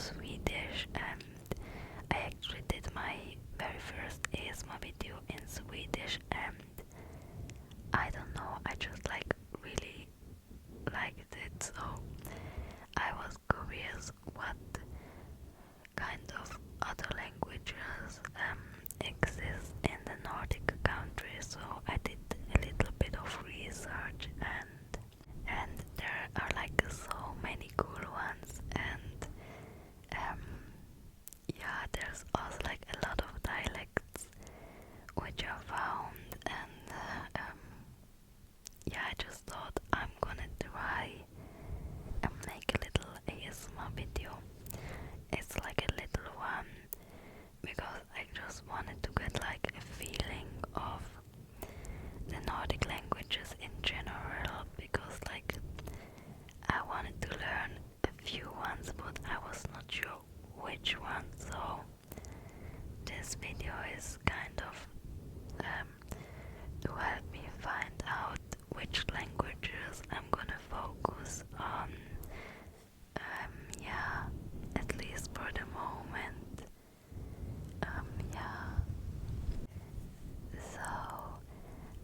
Swedish, and I actually did my very first ASMR video in Swedish, and I don't know, I just really liked it, so I was curious what kind of other languages exist in the Nordic countries, so I did a little bit of research, and there are so many cool ones, and yeah, there's also a lot of dialects which are found, and yeah, I just thought I'm gonna try and make a little ASMR video. It's a little one because I just wanted to get a feeling of the Nordic languages in general, because I wanted to learn a few ones, but I was not sure which one, so this video is kind of to help me find out which languages I'm gonna focus on. Yeah, at least for the moment. Yeah. So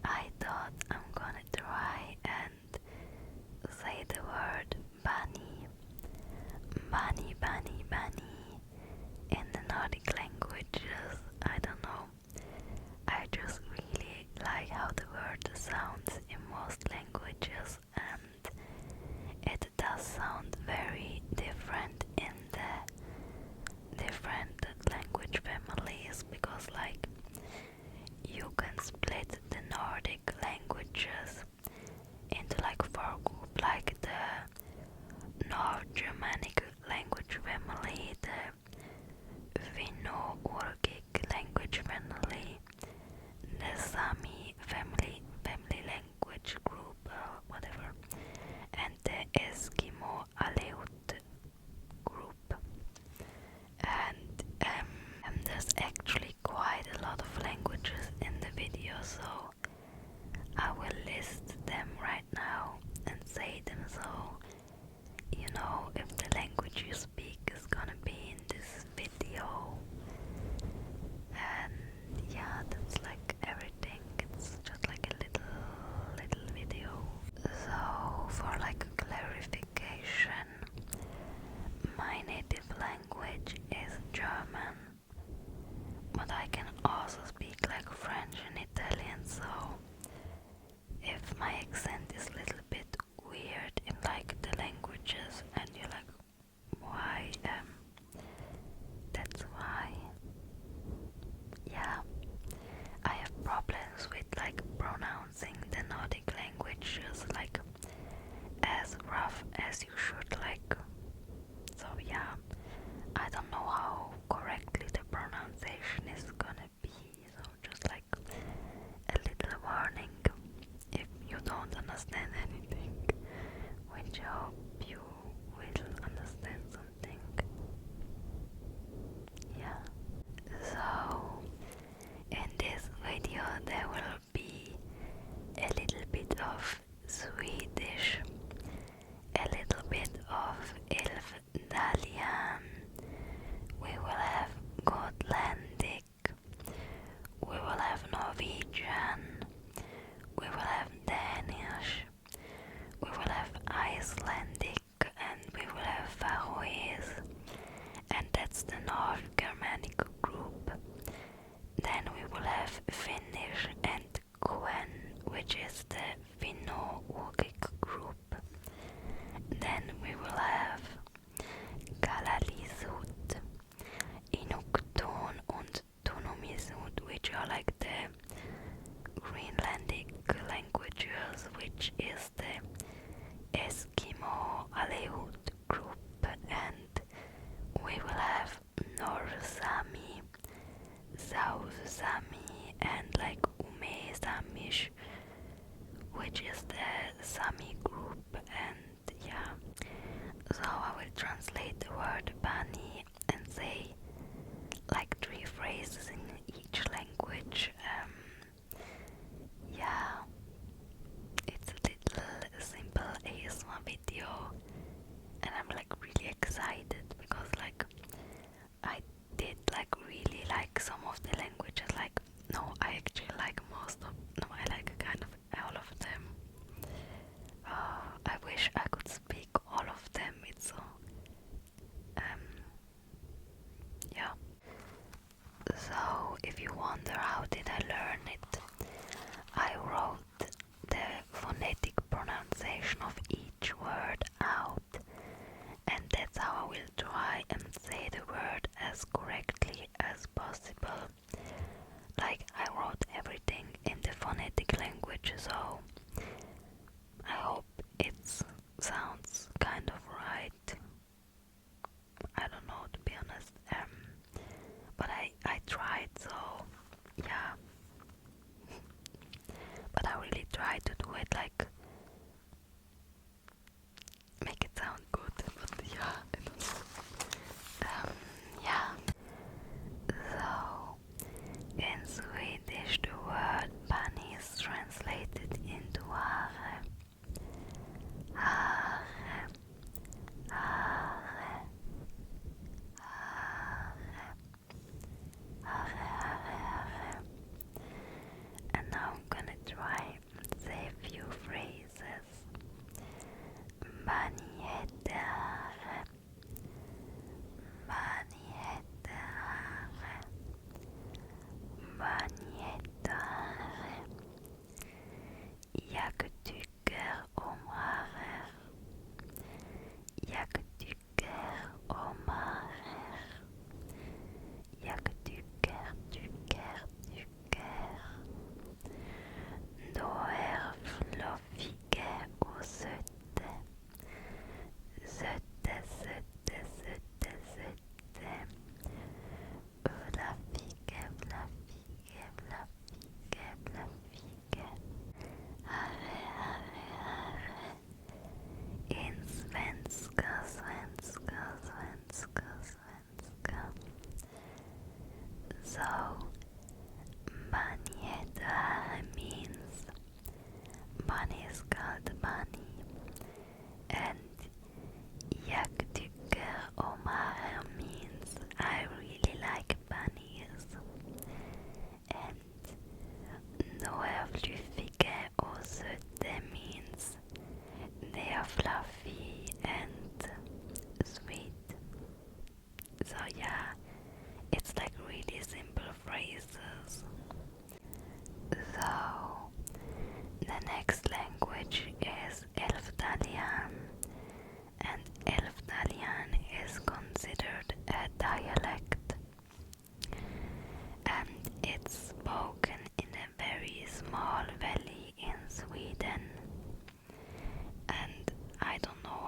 I thought I'm gonna try and say the word bunny. Bunny, bunny, bunny in the Nordic languages. I don't know. I just really like how the word sounds in most languages, and it does sound very different in the different language families, because you can split the Nordic languages into four groups, the North Germanic language family, the Finno-Ugric language family, the Sami family language group, whatever, and the Eskimo-Aleut group. And there's actually quite a lot of languages in the video, so I will list them right now and say them, so you know if the language you speak is gonna be in this video. And yeah, that's everything. It's just a little video. So for clarification, my native language is German, but I can also speak French and Italian, so if my accent is a little bit weird in the languages and you're why, that's why. Yeah, I have problems with pronouncing the Nordic languages as rough as you should, so yeah, I don't know how correctly the pronunciation is gonna be, so just a little warning if you don't understand anything, which I hope you will understand something. Yeah, so in this video there will be a little bit of Swedish, a little bit of Elfdalian, we will have Gotlandic, we will have Norwegian, we will have Danish, we will have Icelandic, and we will have Faroese, and that's the North Germanic group. Then we will have Finnish and Quen, which is the Finno-Ugric group. Then we will have Kalaallisut, Inuktun and Tunumiisut, which are the Greenlandic languages, which is the Eskimo-Aleut group. And we will have North Sami, South Sami, and Samish, which is the Sami group. And yeah, so I will translate the word bunny and say 3 phrases in each language. Yeah, it's a little simple ASMR video, and I'm really excited because most of, no, I like kind of all of them. I wish I could speak all of them. It's so, yeah. So if you wonder how did I learn it, I wrote the phonetic pronunciation of each word out, and that's how I will try and say the word as correctly as possible. Like, I wrote everything in the phonetic language, so I hope it sounds kind of right. I don't know, to be honest, but I tried, so yeah. But I really tried to do it like make it sound good, but yeah, I don't know. Yeah. So in Swedish the word bunny is translated into hare. Hare. Hare. Hare. Hare. Hare. And now I'm gonna try and say a few phrases. Bunny heter hare. Bunny heter hare. Bunny heter hare. Jag tycker om harer. Jag tycker om harer. Jag tycker. De är fluffiga och söta. Söta. Fluffiga. Hare. In svenska. So, bunny heter hare means bunny is called bunny, and jag tycker om hare means I really like bunnies, and de är fluffiga och söta means they are fluffy and sweet. So yeah, it's like really simple phrases. So the next language is Elfdalian, and Elfdalian is considered a dialect, and it's spoken in a very small valley in Sweden. And I don't know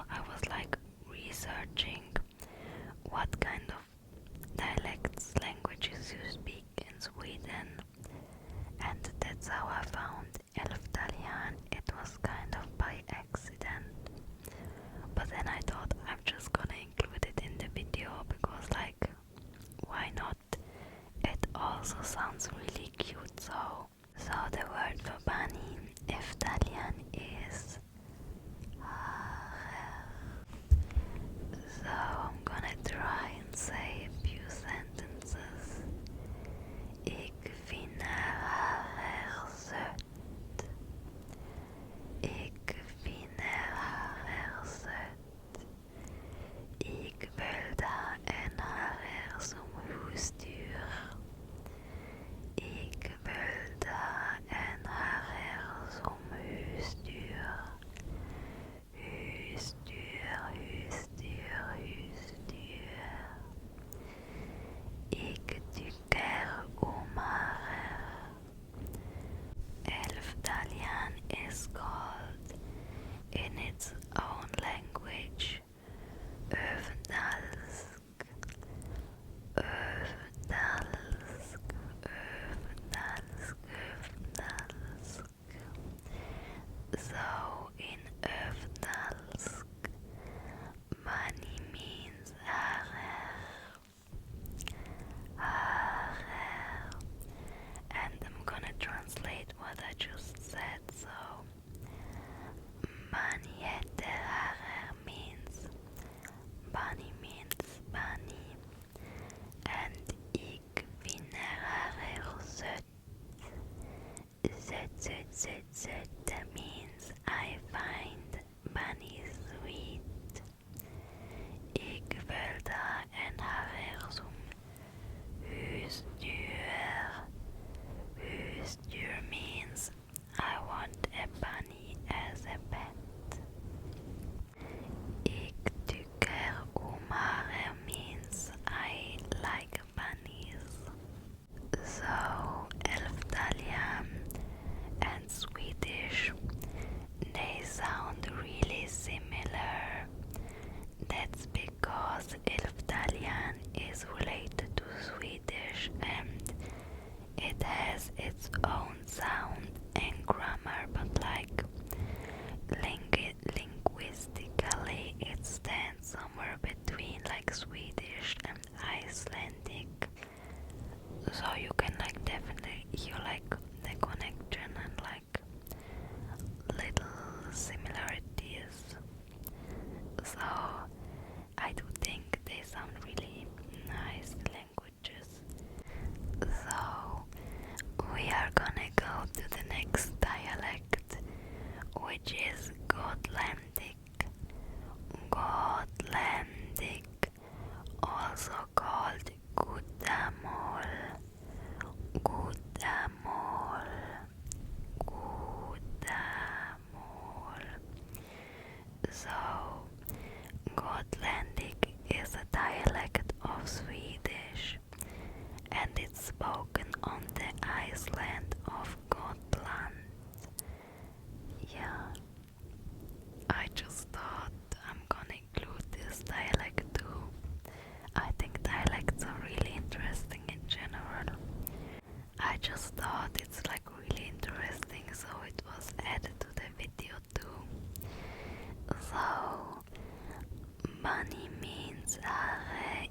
bunny means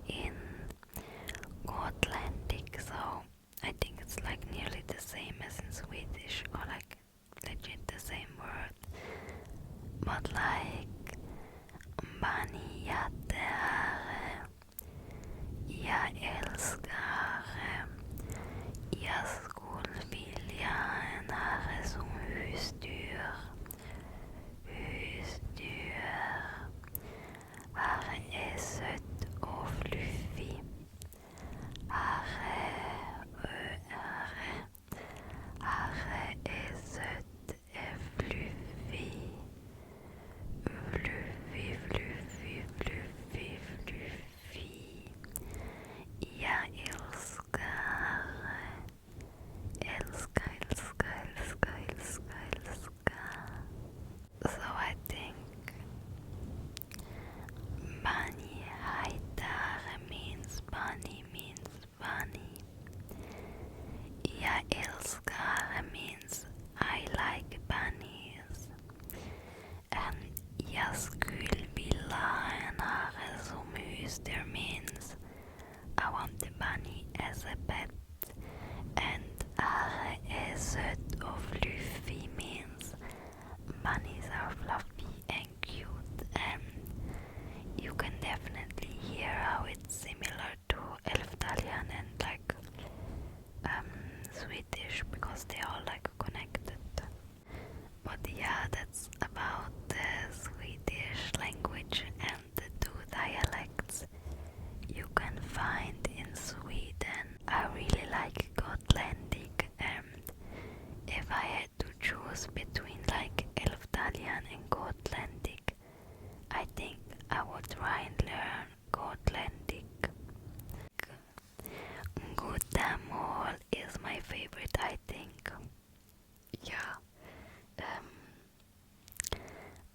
in Gotlandic, so I think it's like nearly the same as in Swedish, or like legit the same word. But like bunny jättehare, jag älskar, jag skulle vilja en herre som husdyr. Herre är söt och fluffig. Herre är söt och fluffig. Fluffig. Jag älskar. So I think bunny haitare means bunny. Jag älskar means I like bunnies. And jag skulle vilja ha en herre som husdyr means I want the bunny as a pet. And herre är söt och fluffig means bunnies are fluffy and cute, and you can definitely hear how it's similar to Elfdalian and like Swedish, because they are like connected. But yeah, that's about the Swedish language and the two dialects you can find in Sweden. I really like Gotlandic, and if I had to choose between like Elfdalian and Gotlandic, I think I would try and learn Gotlandic. Gutamål is my favorite, I think. Yeah.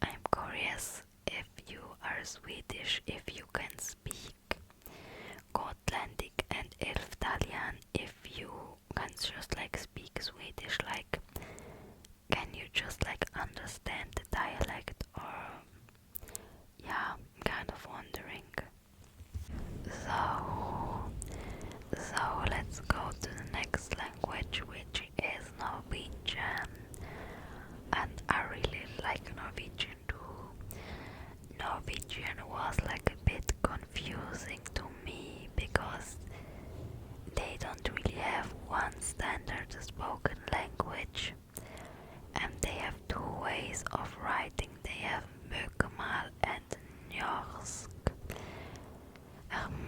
I'm curious if you are Swedish, if you can speak Gotlandic and Elfdalian, if you can just like speak Swedish, like can you just like understand the dialect, or yeah, I'm kind of wondering. So let's go to the next language, which is Norwegian. And I really like Norwegian too. Norwegian was like a bit confusing to me because they don't really have one standard spoken language, and they have two ways of writing. They have bokmål and njorsk.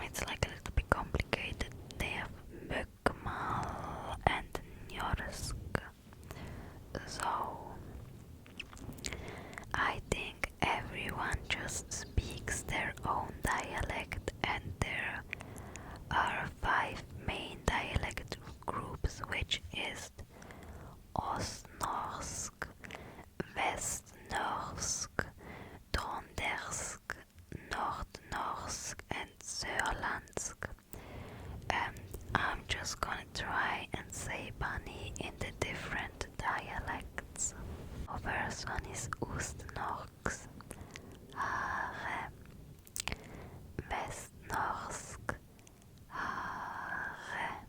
It's like a little bit complicated. They have bokmål and njorsk. So I think everyone just speaks their own dialect, and there are 5 main dialect groups, which is Ostnorsk, Vestnorsk, Trondersk, Nordnorsk, and Sørlandsk. And I'm just gonna try and say bunny in the different dialects. The first one is Ostnorsk, hare, Vestnorsk, hare,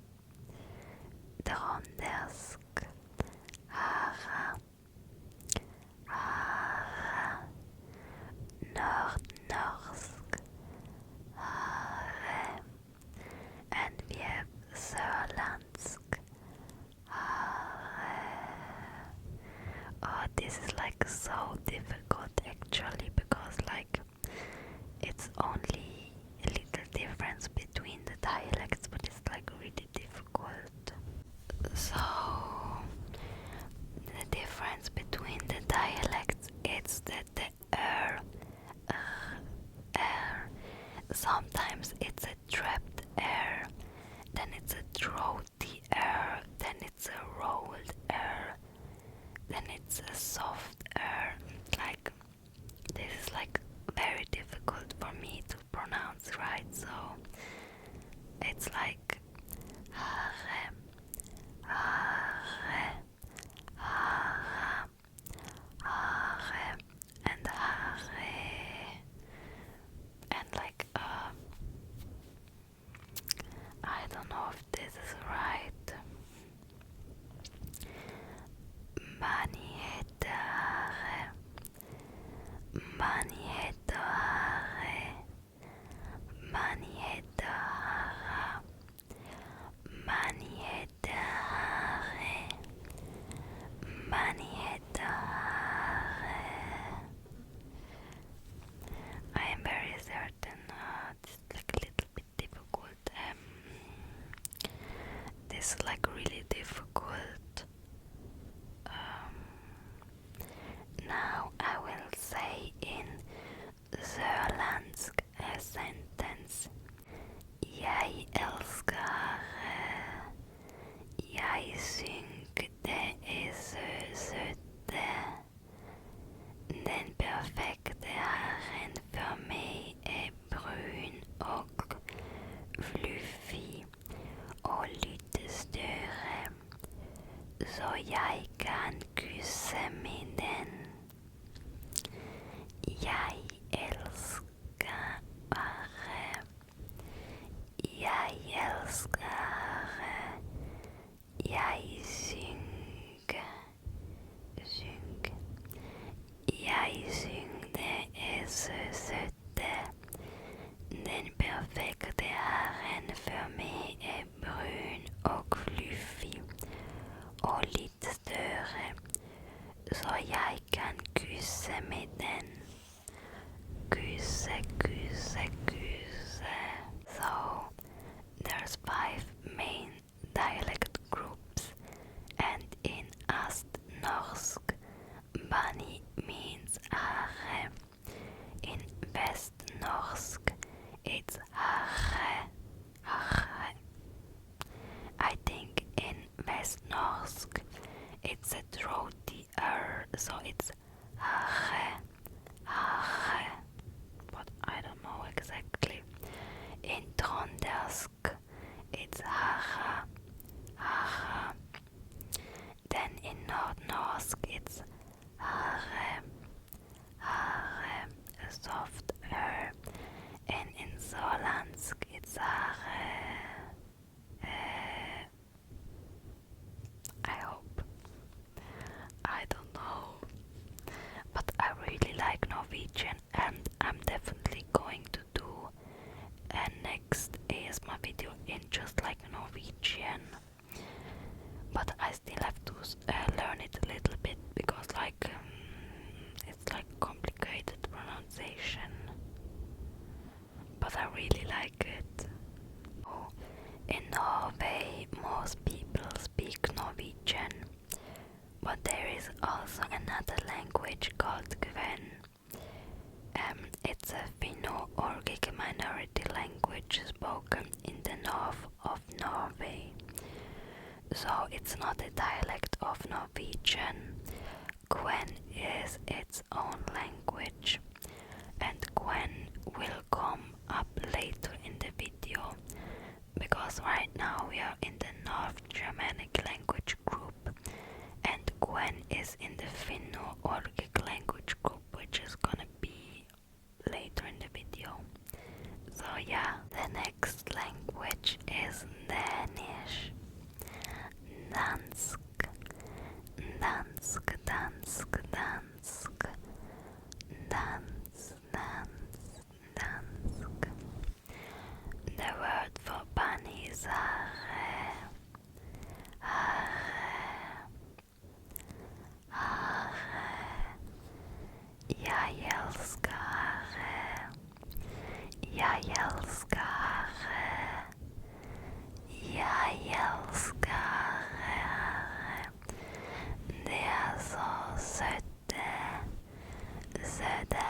Trondersk, hare, Nordnorsk, hare, and we have Sørlandsk, hare. Oh, this is like so difficult actually, because like it's only a little difference between the dialects, but it's like really difficult. So the difference between the dialects is that the sometimes it's a trapped r, then it's a throaty r, then it's a rolled r, then it's a soft r. Like this is like very difficult for me to pronounce right, so it's like hare, hare, hare, hare, and hare. And going to do a next ASMR video in just like Norwegian, but I still have to learn it a little bit because it's like complicated pronunciation, but I really like it. Oh, in Norway most people speak Norwegian, but there is also another language called Kven. It's a Finno-Ugric minority language spoken in the north of Norway. So it's not a dialect of Norwegian. Quen is its own language, and Quen will come up later in the video, because right now we are in the North Germanic language group, and Quen is in the Finno-Ugric language group, which is gonna be later in the video. So yeah, the next language is Danish. Dansk, dansk, dansk, dansk, dans, dans, dansk. The word for bunny is hare, hare, hare. Jeg elsker hare, jeg elsker hare, jeg elsker hare. Det er så søte, søte,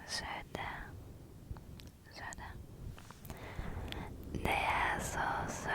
søte, søte. Det er så søte.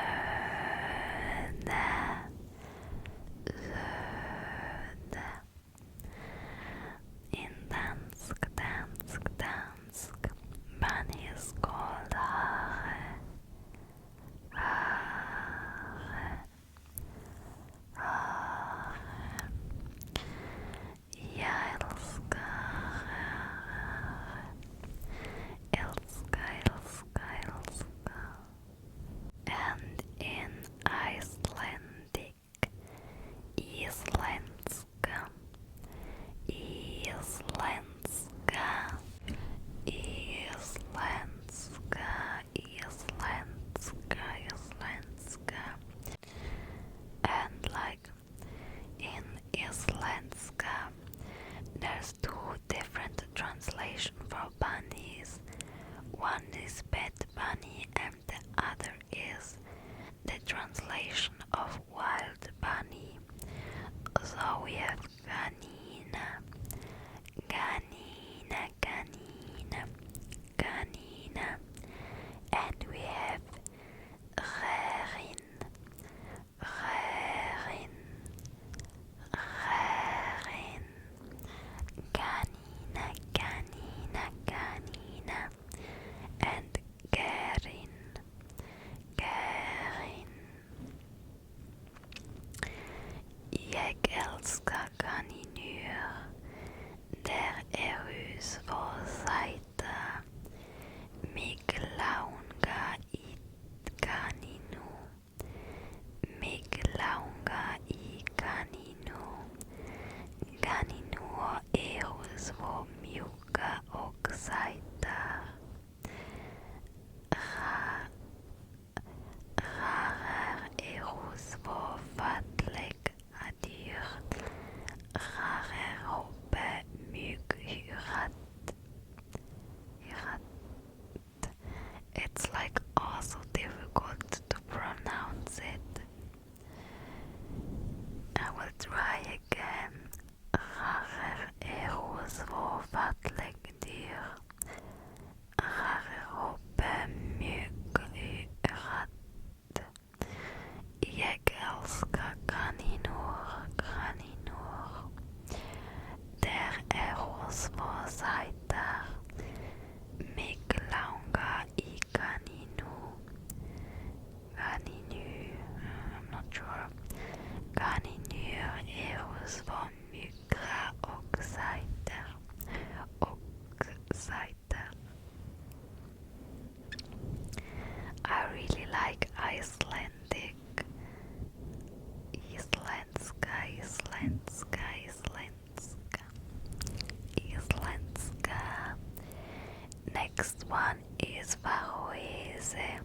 say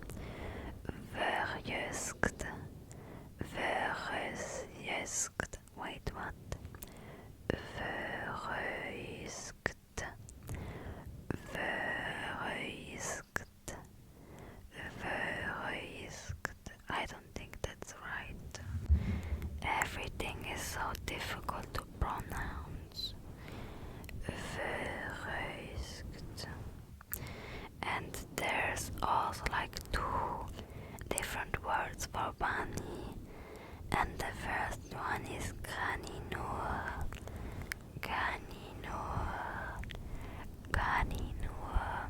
Vörjöskt, Vörösjöskt, wait what? Vöröskt, Vöröskt, Vöröskt. I don't think that's right. Everything is so difficult to pronounce. Vöröskt. And there's also like 2 different words for bunny. And the first one is kaninur, kaninur, kaninur.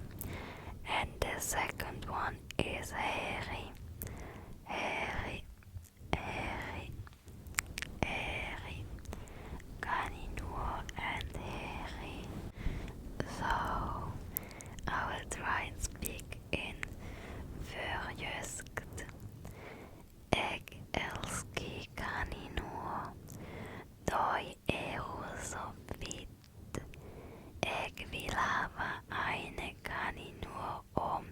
And the second one is heri, heri, heri, heri, kaninur and heri. So I will try and speak in Vörjöskt. Jeg elsker kaninur, de jo så vidt. Jeg vil ha eine kaninur om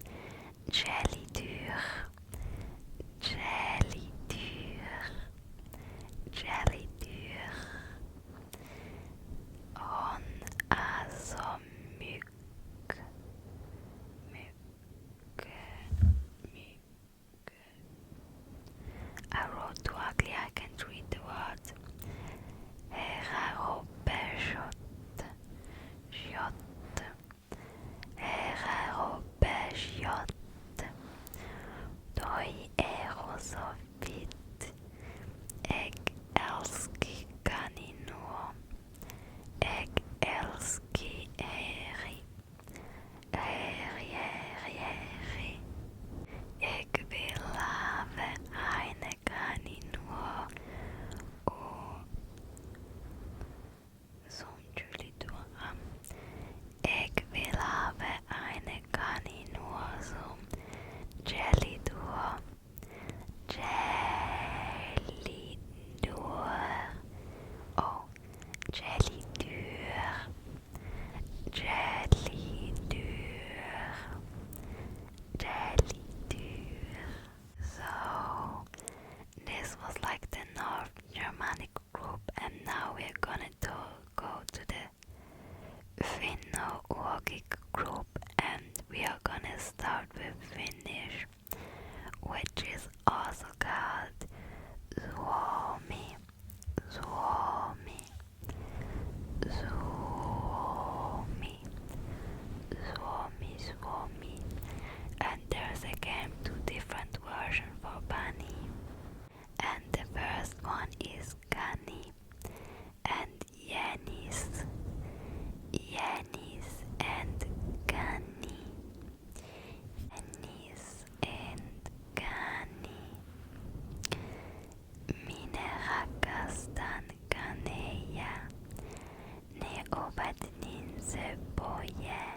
jellydyr, jellydyr, jellydyr. Hun så mygg, mygg, mygg. I wrote too ugly, I can't read the words. Her oppe skjott, skjott. Her oppe skjott. De så vidt. Jeg elsker kaninur. Jeg elsker heri. Heri, heri, heri. Jeg vil ha eine kaninur og som jellydyr. Jeg vil ha eine kaninur som jellydyr. Jellydyr. Oh, jellydyr. Jellydyr. Jellydyr. So, this was like the North Germanic group, and now we're gonna go to the Finno-Ugric group, and we are gonna start with Finnish, which is also called Suomi, Suomi, Suomi, Suomi, Suomi. And there's again 2 different versions for bunny. And the first one is Gani and Jänis, Jänis and Gani, Jänis and Gani. Minä rakastan kaneja, ne ovat niin söpöjä,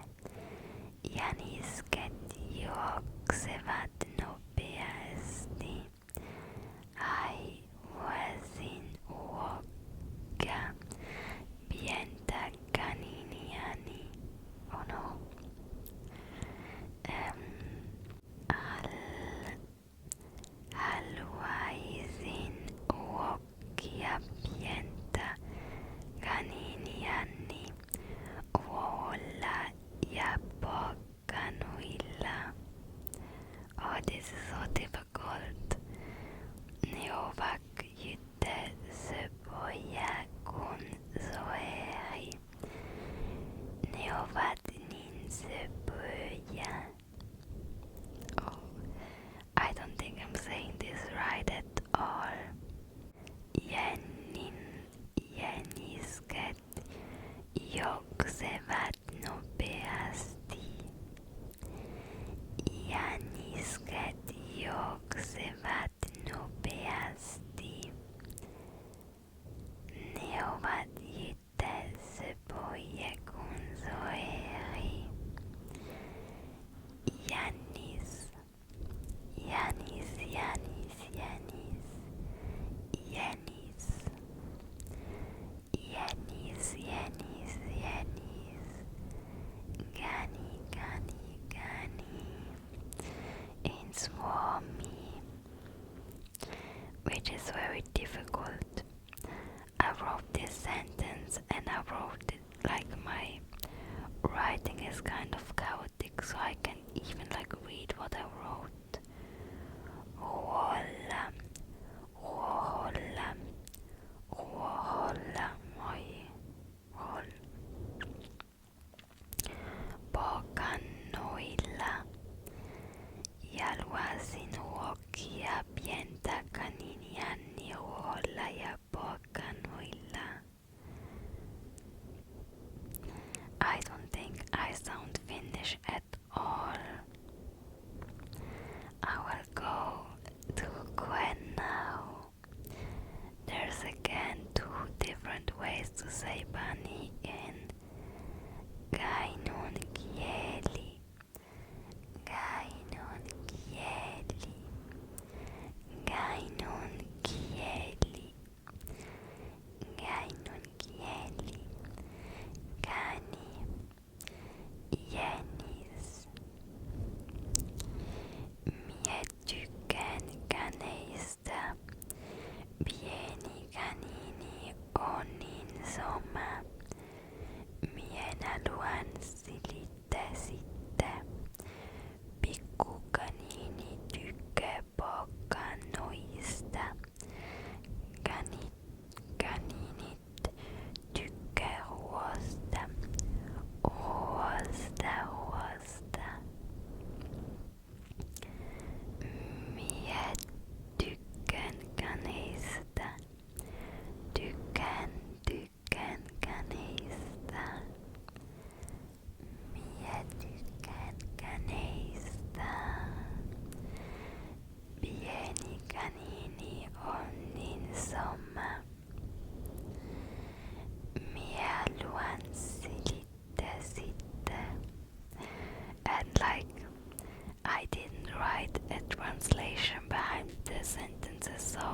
write a translation behind the sentences, so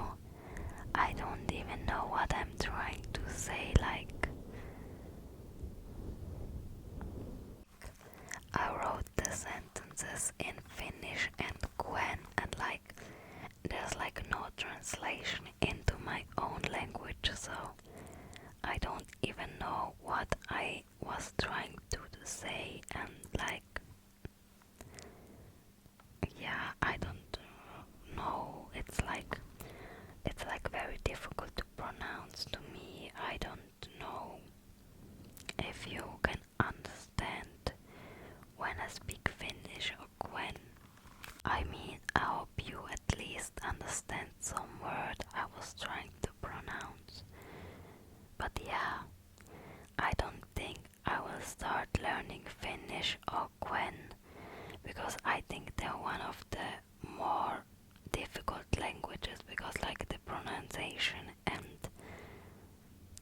I don't even know what I'm trying to say. Like, I wrote the sentences in Finnish and Quen, and like there's like no translation into my own language, so I don't even know what I was trying to say, and like, yeah, I don't know. It's like very difficult to pronounce to me. I don't know if you can understand when I speak Finnish or Quen. I mean, I hope you at least understand some word I was trying to pronounce. But yeah, I don't think I will start learning Finnish or Quen, because I think they're one of the more difficult languages, because like the pronunciation, and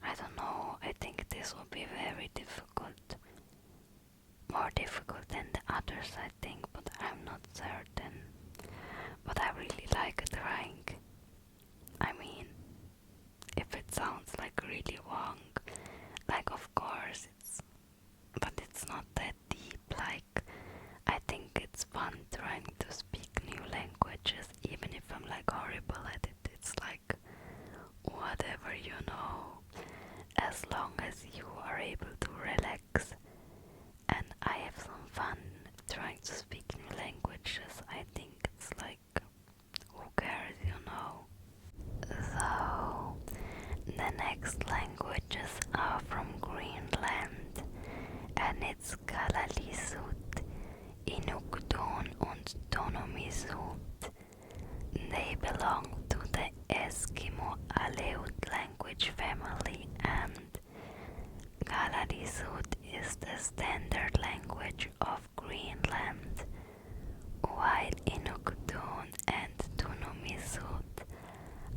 I don't know, I think this will be very difficult. More difficult than the others, I think, but I'm not certain. But I really like trying. I mean, if it sounds like really wrong, like of course but it's not that deep. Like, I think it's fun trying to speak new languages, even if I'm like horrible at it. It's like, whatever, as long as you are able to relax and I have some fun trying to speak new languages, I think it's like, who cares. So, the next languages are from Greenland, and it's Kalaallisut, Inuktun and Tunumiisut. They belong to the Eskimo-Aleut language family, and Kalaallisut is the standard language of Greenland, while Inuktun and Tunumiisut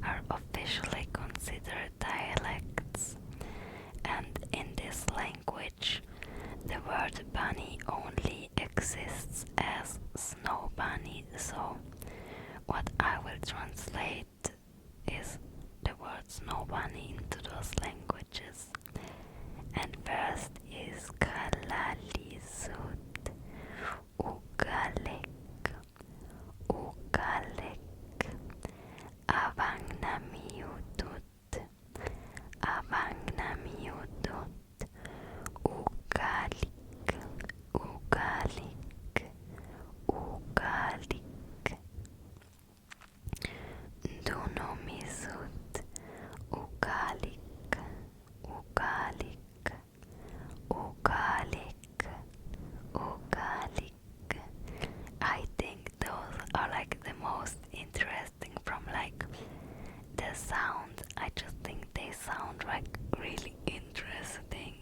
are officially considered dialects. And in this language, the word bunny only exists as snow bunny, so what I will translate is the word snow bunny into those languages. And first is Kalaallisut, Ugalek, Avangnamiutut, Ugalik, Tunumiisut, Ugalik, I think those are like the most interesting from like the sound. I just think they sound like really interesting.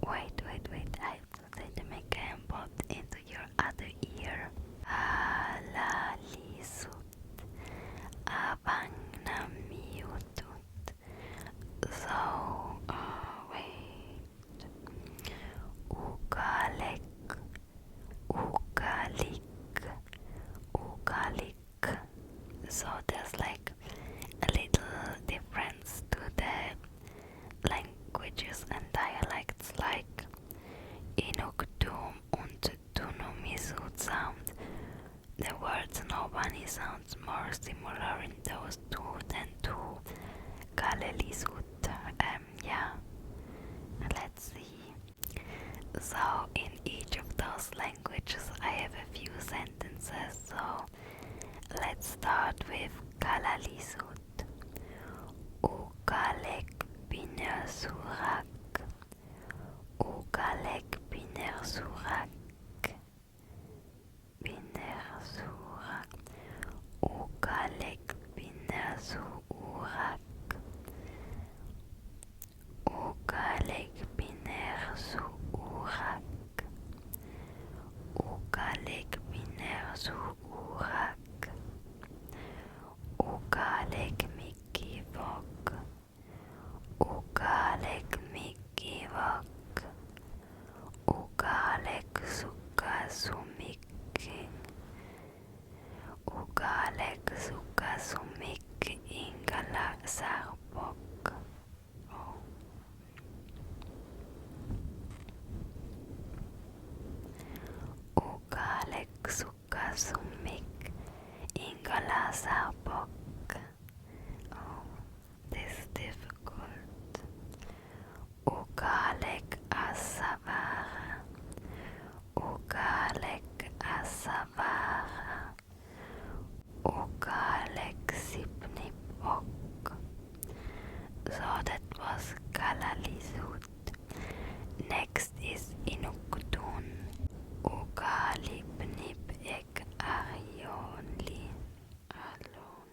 Wait, I have to say the mega input into your other ear. Kalaallisut, Avangnamiutut. So, wait. Ugalik. So there's like a little difference to the languages and dialects, like Inuktun and Tunumiisut sound. The words nobody sounds more similar in those two than to Kalaallisut. Yeah, let's see. So in each of those languages I have a few sentences, so let's start with Kalaallisut. Ugalek binersurak, Ugalek binersurak, Ugalek binersurak, Ugalek binersurak, Ugalek binersurak, Ugalek Ukasumik Ingalasabok. Oh, this is difficult. Ukalek Asavara. Ukalek Asavara. Ukalek Sipnipok. So that was Kalaallisut. Next is Inuktun. Ukalipnip ek arionli. Alon.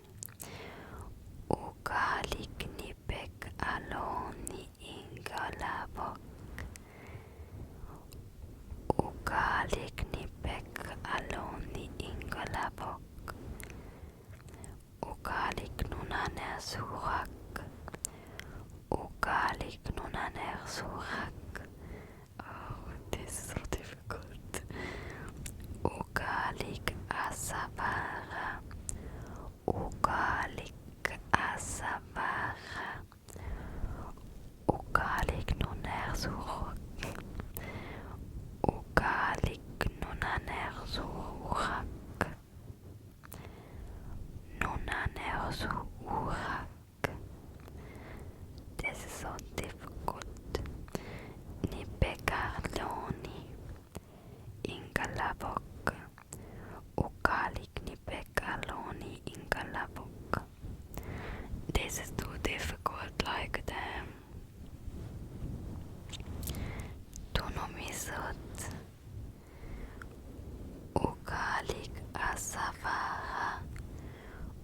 Ukaliknipek aloni ingalavok. Ukaliknipek aloni ingalavok. Ukaliknunaner surak. Ukaliknunaner surak. Oh, this is so difficult. Ukalik asavara. Ukalik asavara. Ukaliknunaner surak. Ukaliknunaner surak. Nunaner surak. This is so difficult. Nipekarloni ingalavok. Ukalik nipekarloni ingalavok. This is too difficult, like the Tunumiisut. Ukalik asavara.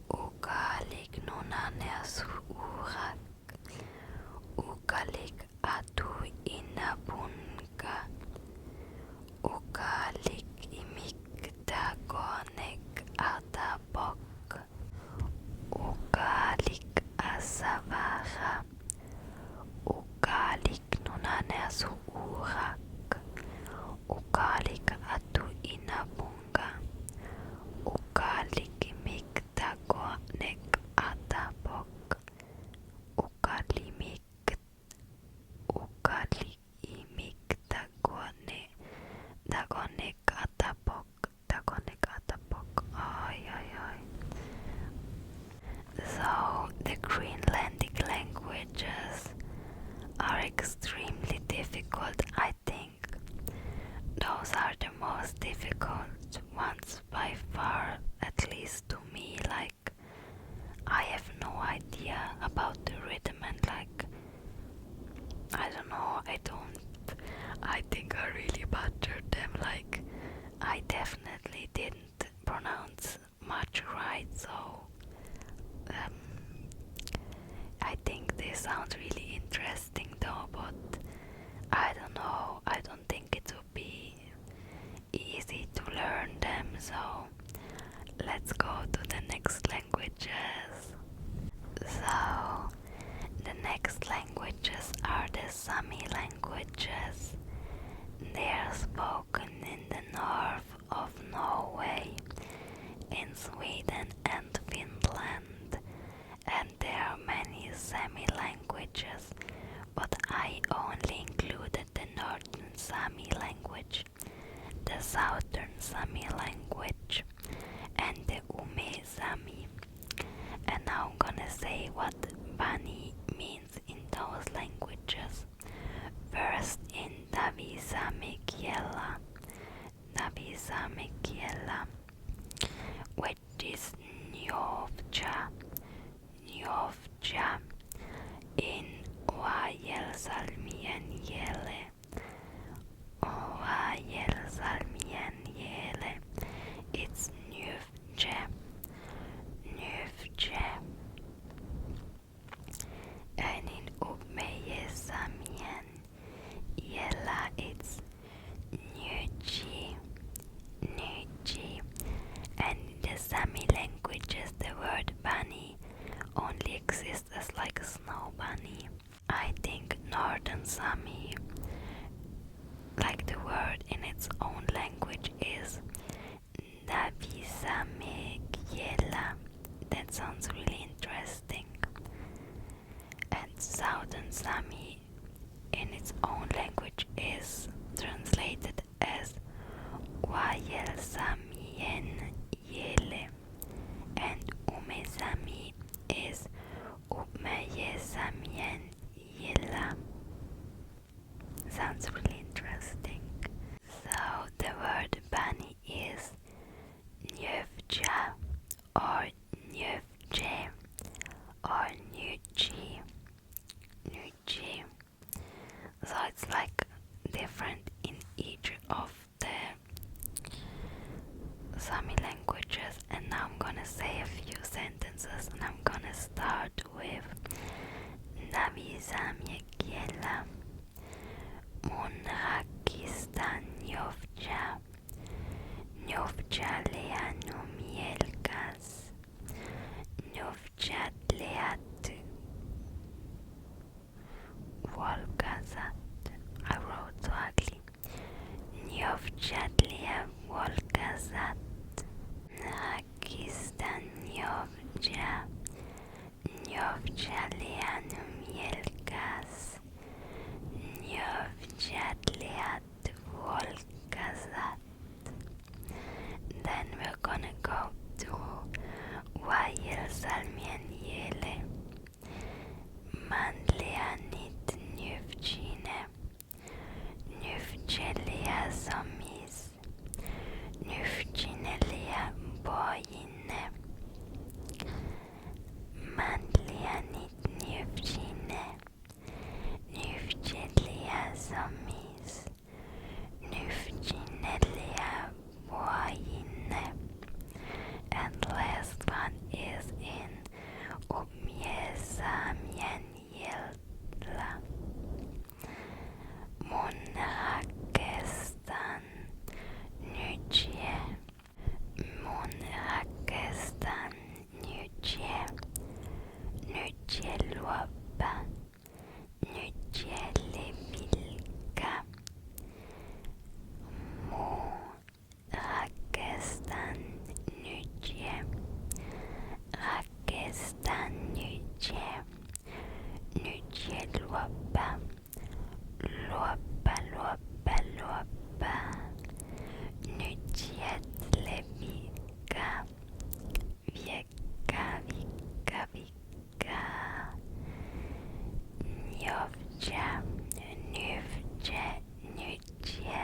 Ukalik nunaner surak. Ukalik atu inabunga. Ukalik imikdagonek atabok. Ukalik asavara. Ukalik nunaner surak. Ukalik atu inabunga. Ukalik imikdagonek atabok. Ukalimik dagonek atapok. Ay. So the Greenlandic languages are extremely difficult. I think those are the most difficult ones by far, at least to me. Like, I have no idea about the rhythm and like, I don't know, I think I really butchered them. Like, I definitely didn't pronounce much right, so I think this sounds really interesting though, but I don't know, I don't think it would be easy to learn them, so let's go to the next languages. So the next languages are the Sami languages. They are spoken in the north of Norway, in Sweden and Finland, and there are many Sami languages, but I only included the northern Sami language, the southern Sami language, and the Ume Sami. And now I'm gonna say what Bani means in those languages. First, in Davisamekiela, which is Njovja, in Oajelsalmien Jele, it's Njovja. And in Upmejesamien Jela, it's Nuji. And in the Sami languages, the word bunny only exists as like a snow bunny. I think Northern Sami, like the word in its own language, is Davisamekiela. That sounds really interesting. And Southern Sami in its own language is translated as Wajelsamien. Njövdjadlia volkasat. Nakistan njövdja. Njövdjalianum jelkas. Njövdjadliat volkasat. Then we're gonna go to Vajelsalmien jele. Manlianit njövdjine. Njövdjelia samis. Njövdjinelia bojine. Manlianit njövdjine. Njövdjelia samis. Njövdjinelia bojine. And last one is in Umjesamien Jeltla. Munrakestan Nujje. Munrakestan Nujje. Nujje luoppa. Nujje levilka. Munrakestan Nujje. Rakestan Nujje. Nujje luoppa. Luoppa, luoppa, luoppa. Nujjet levika. Vieka, vika, vika. Njövdja, njövdje, njövdje.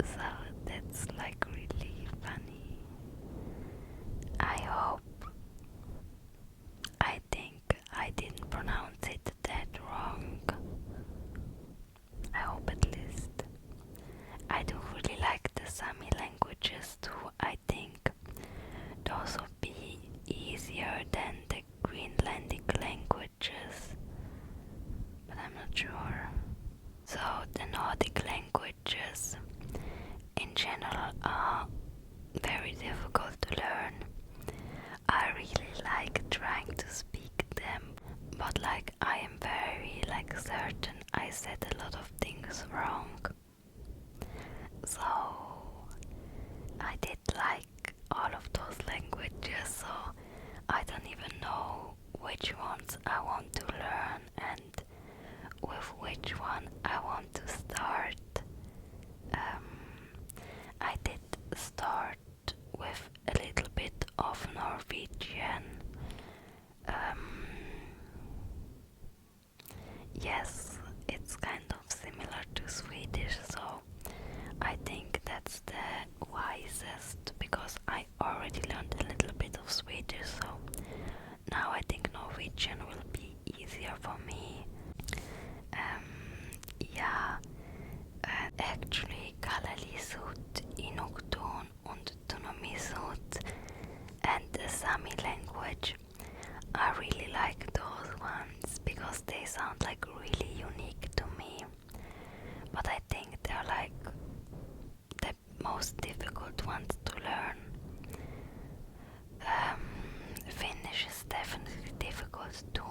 So that's like really funny. I think I didn't pronounce it that wrong. I hope at least. I do really like the Sami languages too. I think those would be easier than the Greenlandic languages, but I'm not sure. So the Nordic languages in general are very difficult to learn. I really like trying to speak them, but like I am very certain I said a lot of things wrong. So I did like all of those languages, so I don't even know which ones I want to learn and with which one I want to start. I did start with a little bit of Norwegian. Yes, it's kind of similar to Swedish, so I think that's the wisest because I already learned a little bit of Swedish, so now I think Norwegian will be easier for me. Actually Kalaallisut, Inuktun and Tunumiisut and the Sami language, I really like those ones because they sound like really unique to me. But I think they're like the most difficult ones to learn. Finnish is definitely difficult too.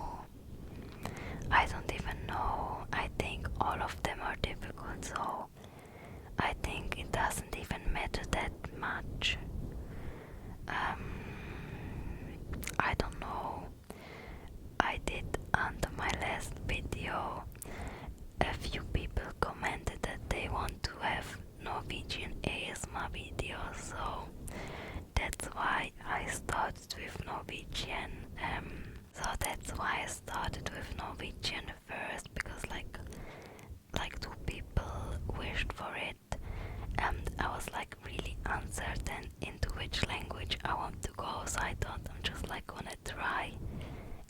I don't even know. I think all of them are difficult, so I think it doesn't even matter that much. I don't know. I did under my last video, a few people commented that they want to have Norwegian ASMR videos, so that's why I started with Norwegian. First because like two people wished for it, and I was like really uncertain into which language I want to go, so I thought I'm just like gonna try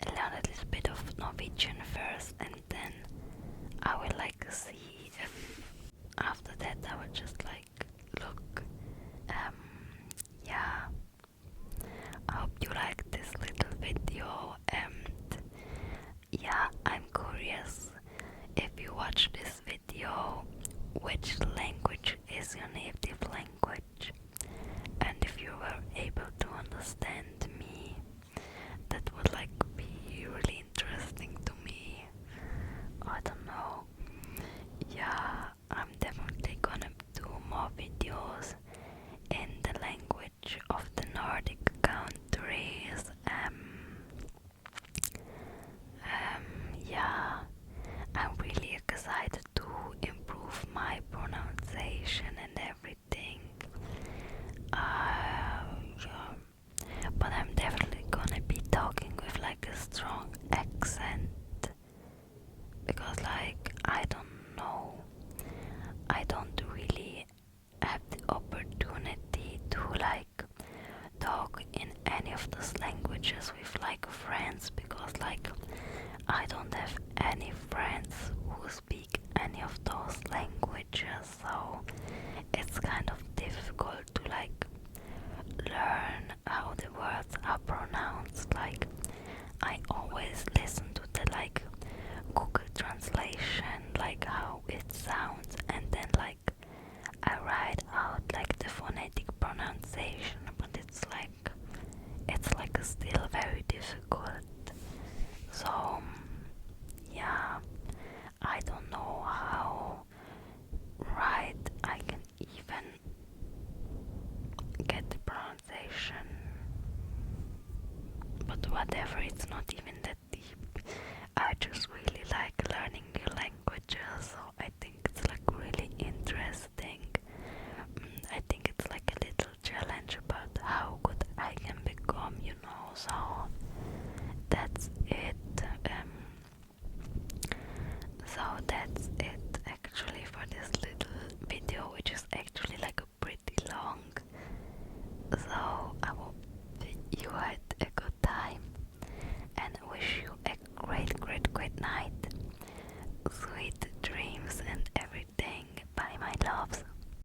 and learn a little bit of Norwegian first, and then I will like see if after that I will just like look. I hope you like this little video, and I'm curious if you watch this video which language is your native language, and if you were able to understand me. That would like be really interesting to me. I don't know. I'm definitely gonna do more of those languages with like friends, because like I don't have any friends who speak any of those languages, so it's kind of difficult to like learn how the words are pronounced. Like I always listen to the like Google translation, like how it sounds, and then like I write out like the phonetic pronunciation, but it's like still very difficult. So yeah, I don't know how right I can even get the pronunciation, but whatever, it's not even that deep. I just really like learning new languages, so I think it's like really interesting. I think it's like a little challenge about how good I can become, you know, so that's it. So that's it actually for this little video, which is actually like pretty long. So I hope you had a good time and wish you a great night. Sweet dreams and everything. Bye my loves.